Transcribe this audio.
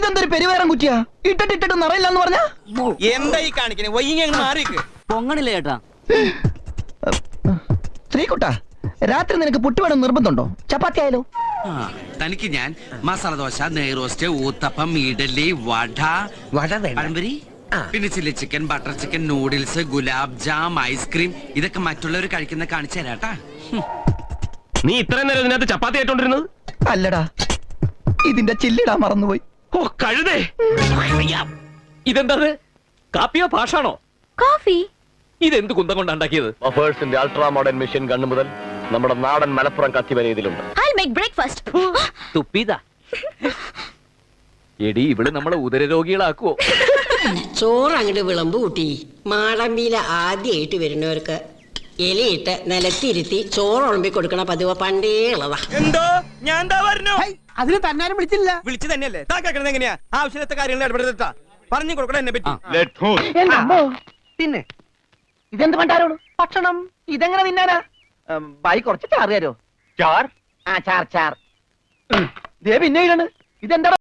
ഇതെന്തൊരു പെരുവേരം കുറ്റിയാ? ഇട്ടിട്ട് നിറയില്ലെന്ന് പറഞ്ഞ എന്തായി കാണിക്കണേ? വൈകി മാറിക്ക് പൊങ്ങണില്ല ചേട്ടാ. ശ്രീകുട്ടാ, രാത്രി നിനക്ക് പുട്ട് വേണം നിർബന്ധമുണ്ടോ? ചപ്പാത്തി ആയാലോ? തനിക്ക് ഞാൻ മസാല ദോശ, നെയ്റോസ്റ്റ്, ഊത്തപ്പം, ഇഡലി, വട, പഴംപൊരി, പിന്നെ chilli chicken, butter chicken, noodles, gulab jam, ice cream, ഇതൊക്കെ മറ്റുള്ളവർ കഴിക്കുന്ന കാണിച്ചു തരാട്ടാ. നീ ഇത്രയും നേരം ഇതിനകത്ത് ചപ്പാത്തി ആയിട്ടോണ്ടിരുന്നത്? അല്ലടാ, ഇതിന്റെ ചില്ലിടാൻ മറന്നുപോയി. ഓ കഴുതേ, ഇതെന്താ? കാപ്പിയോ ഭാഷാണോ? കോഫി. ഇതെന്ത് കുന്തം കൊണ്ടാ ഉണ്ടാക്കിയത്? ബഫേഴ്സിന്റെ അൾട്രാ മോഡേൺ മെഷീൻ കണ്ണു മുതൽ നമ്മുടെ നാടൻ മലപ്പുറം കത്തി വരെ ഇതിലുണ്ട്. I'll make breakfast. തുപ്പീതാ. എടി, ഇവിടെ നമ്മളെ ഉദരരോഗികളാക്കുവോ? ചോറ് അങ്ങോട്ട് വിളമ്പ് കൂട്ടി. മാടമ്പിയില ആദ്യമായിട്ട് വരുന്നവർക്ക് ഇലയിട്ട് നിലത്തിരുത്തി ചോറ് ഉളമ്പി കൊടുക്കണ പതിവ് പണ്ടേ ഉള്ളതാ. എന്തോ ഞാൻ എന്താ പറഞ്ഞു? അതിന് തന്നാരും വിളിച്ചില്ല. വിളിച്ചു തന്നെയല്ലേ താ കേൾക്കണത്? എങ്ങനെയാ ആവശ്യത്തെ കാര്യങ്ങൾ ഇടപെടുത്താ പറഞ്ഞു കൊടുക്കണം എന്നെ പറ്റി. പിന്നെ ഇതെന്ത് പണ്ടാരോളൂ? ഭക്ഷണം ഇതെങ്ങനെ തിന്നാനാ? ബായി കുറച്ച് ചാറ് തരോ? ചാർ? ആ ചാർ. ദേ പിന്നെ ഇതാണ്. ഇതെന്താ